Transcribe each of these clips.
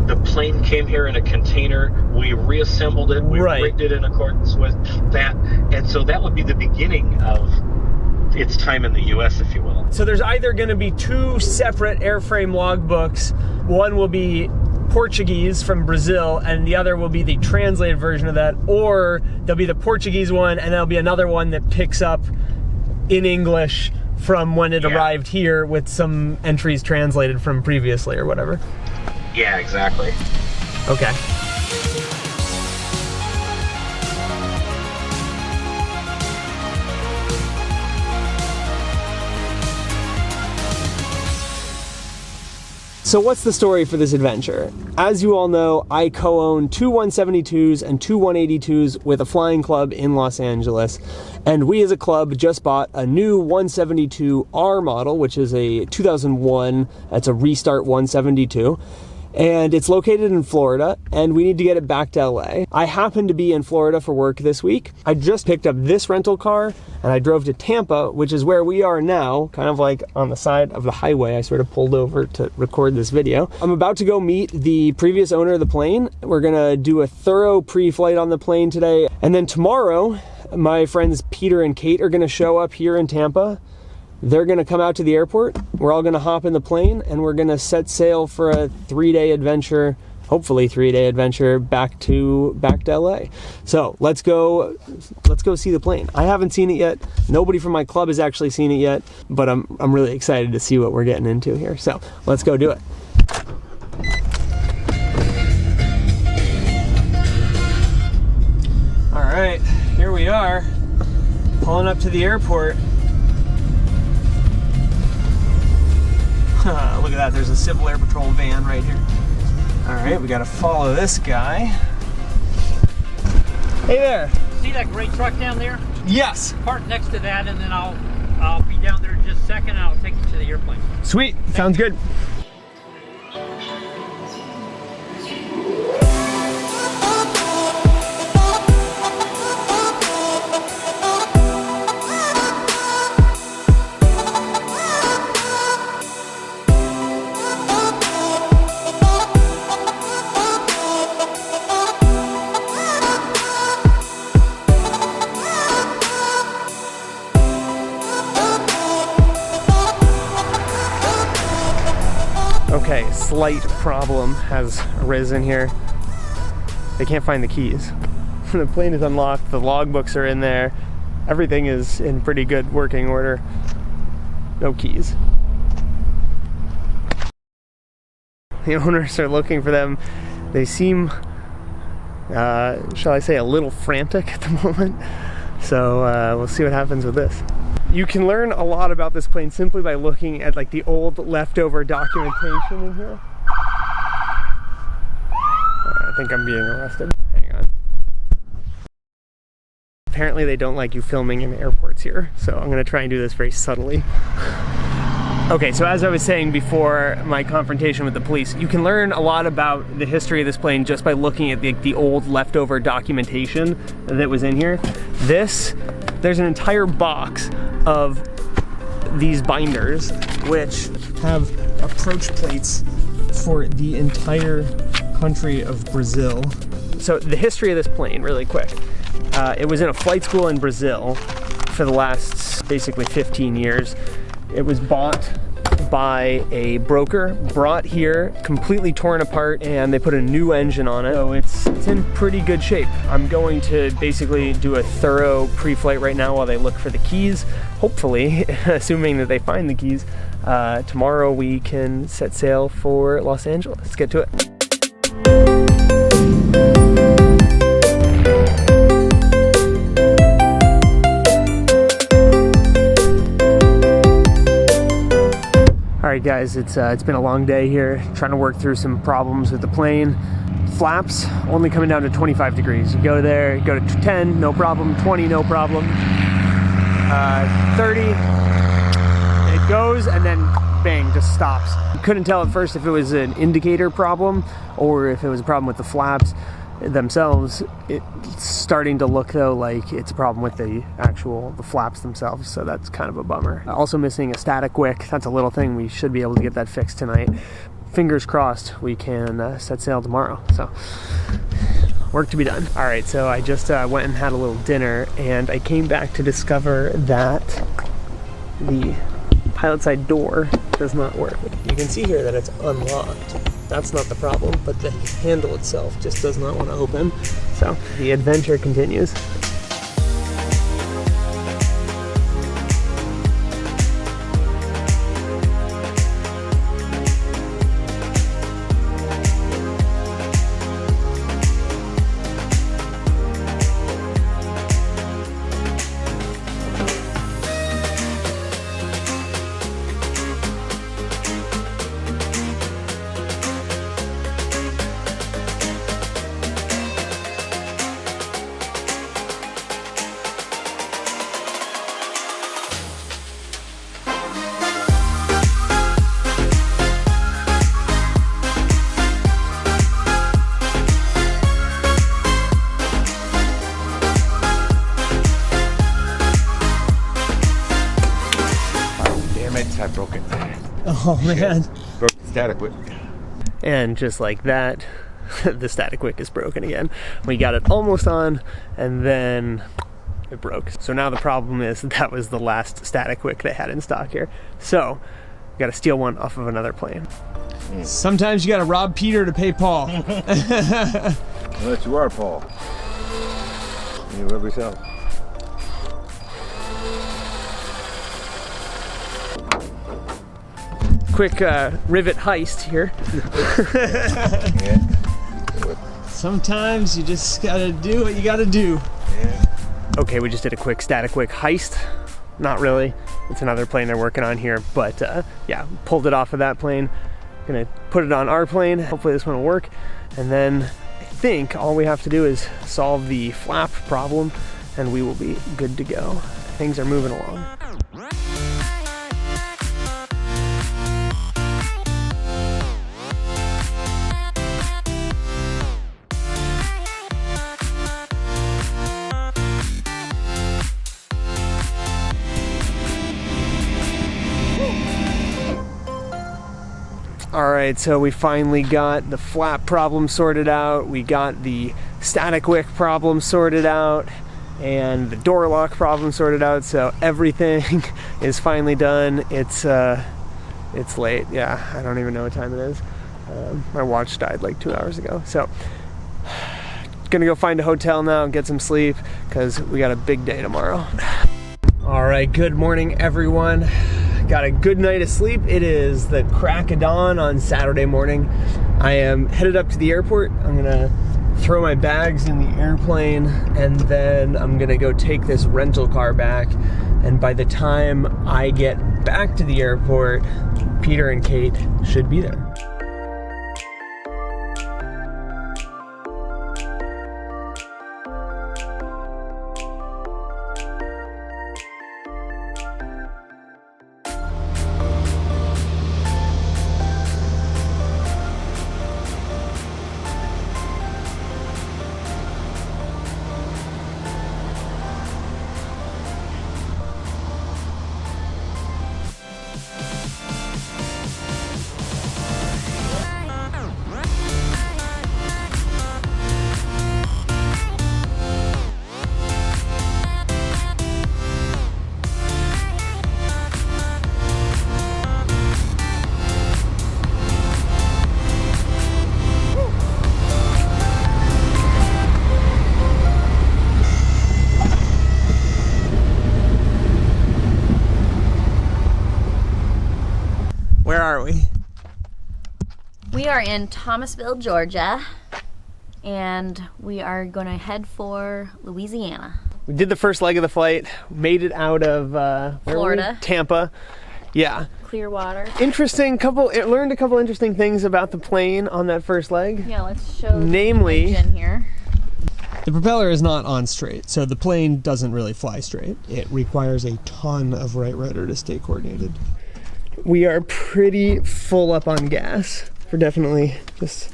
the plane came here in a container. We reassembled it. We rigged it in accordance with that. And so that would be the beginning of its time in the U.S., if you will. So there's either going to be two separate airframe logbooks. One will be Portuguese from Brazil, and the other will be the translated version of that, or there'll be the Portuguese one, and there'll be another one that picks up in English from when it arrived here with some entries translated from previously or whatever. Yeah, exactly. Okay. So what's the story for this adventure? As you all know, I co-own two 172s and two 182s with a flying club in Los Angeles. And we as a club just bought a new 172R model, which is a 2001, that's a restart 172. And it's located in Florida, and we need to get it back to LA. I happen to be in Florida for work this week. I just picked up this rental car, and I drove to Tampa, which is where we are now, kind of like on the side of the highway. I sort of pulled over to record this video. I'm about to go meet the previous owner of the plane. We're gonna do a thorough pre-flight on the plane today. And then tomorrow, my friends Peter and Kate are gonna show up here in Tampa. They're gonna come out to the airport. We're all gonna hop in the plane, and we're gonna set sail for a 3-day adventure, hopefully 3-day adventure back to LA. So let's go see the plane. I haven't seen it yet. Nobody from my club has actually seen it yet, but I'm really excited to see what we're getting into here. So let's go do it. All right, here we are, pulling up to the airport. Look at that, there's a Civil Air Patrol van right here. All right, we gotta follow this guy. Hey there. See that great truck down there? Yes. Park next to that, and then I'll be down there in just a second, and I'll take you to the airplane. Sweet, sounds good. Okay, slight problem has arisen here. They can't find the keys. The plane is unlocked, the logbooks are in there, everything is in pretty good working order. No keys. The owners are looking for them. They seem, shall I say, a little frantic at the moment. So we'll see what happens with this. You can learn a lot about this plane simply by looking at like the old leftover documentation in here. I think I'm being arrested. Hang on. Apparently they don't like you filming in airports here, so I'm gonna try and do this very subtly. Okay, so as I was saying before my confrontation with the police, you can learn a lot about the history of this plane just by looking at the old leftover documentation that was in here. There's an entire box of these binders which have approach plates for the entire country of Brazil. So the history of this plane, really quick. It was in a flight school in Brazil for the last basically 15 years. It was bought by a broker, brought here, completely torn apart, and they put a new engine on it. So it's in pretty good shape. I'm going to basically do a thorough pre-flight right now while they look for the keys. Hopefully, assuming that they find the keys, tomorrow we can set sail for Los Angeles. Let's get to it. Alright guys, it's been a long day here, trying to work through some problems with the plane. Flaps only coming down to 25 degrees. You go there, go to 10, no problem, 20, no problem. 30, it goes and then bang, just stops. Couldn't tell at first if it was an indicator problem or if it was a problem with the flaps themselves. It's starting to look though like it's a problem with the flaps themselves, so that's kind of a bummer. Also missing a static wick. That's a little thing, we should be able to get that fixed tonight. fingers crossed we can set sail tomorrow. So work to be done. All right, so I just went and had a little dinner, and I came back to discover that the pilot side door does not work. You can see here that it's unlocked. That's not the problem, but the handle itself just does not want to open. So the adventure continues. I broke it. Oh man. Broke the static wick. And just like that, the static wick is broken again. We got it almost on, and then it broke. So now the problem is that was the last static wick they had in stock here. So we got to steal one off of another plane. Sometimes you got to rob Peter to pay Paul. Unless you are Paul. You rub yourself. Quick rivet heist here. Yeah. Sometimes you just gotta do what you gotta do. Yeah. Okay, we just did a quick static wick heist. Not really. It's another plane they're working on here, but yeah, pulled it off of that plane. Gonna put it on our plane. Hopefully this one will work. And then I think all we have to do is solve the flap problem, and we will be good to go. Things are moving along. All right, so we finally got the flap problem sorted out. We got the static wick problem sorted out, and the door lock problem sorted out. So everything is finally done. It's late. Yeah, I don't even know what time it is. My watch died like 2 hours ago. So gonna go find a hotel now and get some sleep because we got a big day tomorrow. All right, good morning, everyone. Got a good night of sleep. It is the crack of dawn on Saturday morning. I am headed up to the airport. I'm gonna throw my bags in the airplane, and then I'm gonna go take this rental car back. And by the time I get back to the airport, Peter and Kate should be there. Where are we? We are in Thomasville, Georgia, and we are going to head for Louisiana. We did the first leg of the flight, made it out of Florida. Tampa. Yeah. Clearwater. Interesting learned a couple interesting things about the plane on that first leg. Yeah, let's show Namely, the engine here. The propeller is not on straight, so the plane doesn't really fly straight. It requires a ton of right rudder to stay coordinated. We are pretty full up on gas. We're definitely just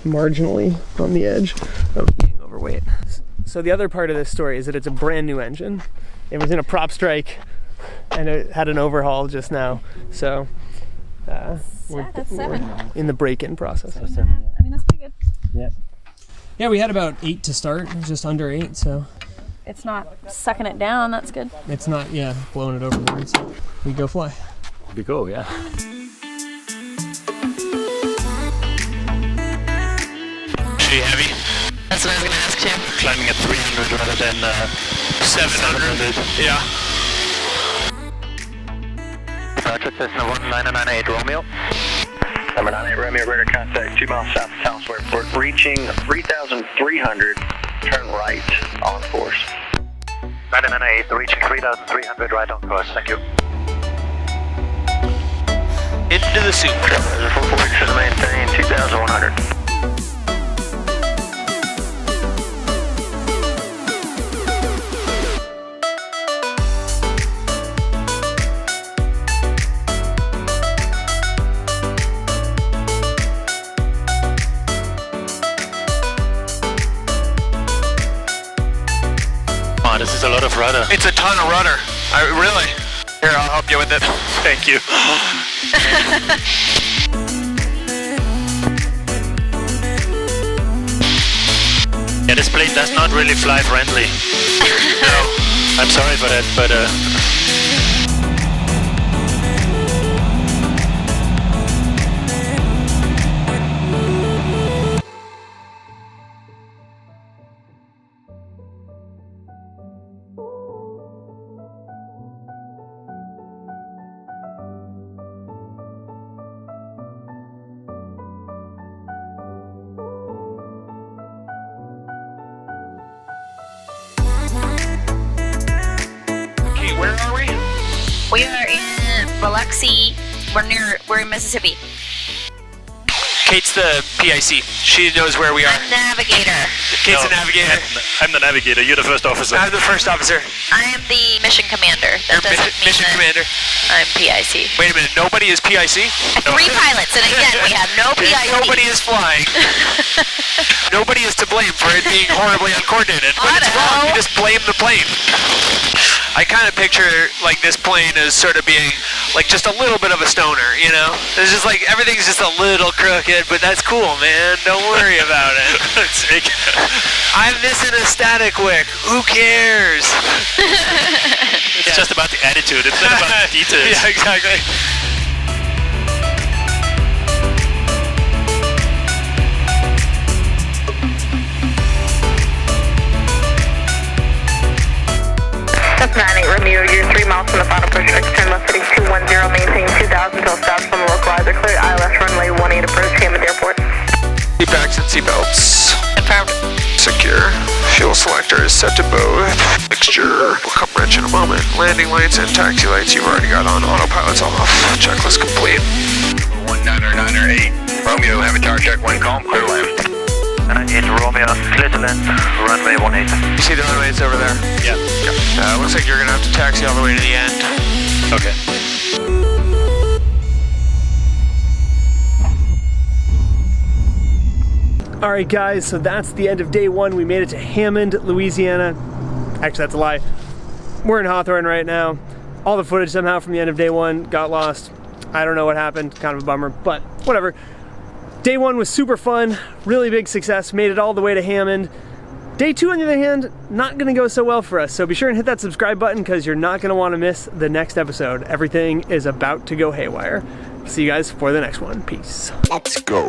marginally on the edge of being overweight. So the other part of this story is that it's a brand new engine. It was in a prop strike and it had an overhaul just now. So That's 7. In the break-in process. I mean, that's pretty good. Yeah, we had about 8 to start, just under 8, so. It's not sucking it down, that's good. It's not, yeah, blowing it overboard, so we go fly. Be cool, yeah. Pretty heavy. That's what I was going to ask you. Climbing at 300 rather than 700. Yeah. Roger, Cessna 1998 Romeo. Number 98 Romeo, radar contact 2 miles south of Town Square. We're reaching 3,300, turn right on course. 998, reaching 3,300, right on course, thank you. Into the soup. There's a 446 to maintain 2,100. This is a lot of rudder. It's a ton of rudder. Really? Here, I'll help you with it. Thank you. Yeah, this plane does not really fly friendly. No, I'm sorry for that, but where are we? We are in Biloxi. We're in Mississippi. Kate's the PIC. She knows where we are. I'm navigator. Kate's the navigator. I'm the navigator. You're the first officer. I'm the first officer. I am the mission commander. That doesn't mean Mission that commander. I'm PIC. Wait a minute. Nobody is PIC? 3 pilots, and again, we have no PIC. Nobody is flying. Nobody is to blame for it being horribly uncoordinated. When it's wrong, you just blame the plane. I kind of picture like this plane as sort of being like just a little bit of a stoner, you know? It's just like everything's just a little crooked, but that's cool, man. Don't worry about it. I'm missing a static wick. Who cares? It's just about the attitude. It's not about the details. Yeah, exactly. That's 98 Romeo, you're 3 miles from the final push. Turn left heading 210, maintain 2000 until stops from the localizer. Clear ILS runway 18 approach Hammond Airport. Seat backs and seat belts. Confirmed. Secure. Fuel selector is set to both. Mixture. We'll come wrench in a moment. Landing lights and taxi lights you've already got on. Autopilot's off. Checklist complete. 1998 Romeo, have a tower check 1 calm, clear land. 98 Romeo, clear to land, runway 18. You see the runways over there? Yeah. Looks like you're gonna have to taxi all the way to the end. Okay. All right, guys, so that's the end of day 1. We made it to Hammond, Louisiana. Actually, that's a lie. We're in Hawthorne right now. All the footage somehow from the end of day 1 got lost. I don't know what happened, kind of a bummer, but whatever. Day 1 was super fun, really big success, made it all the way to Hammond. Day 2, on the other hand, not gonna go so well for us, so be sure and hit that subscribe button because you're not gonna wanna miss the next episode. Everything is about to go haywire. See you guys for the next one. Peace. Let's go.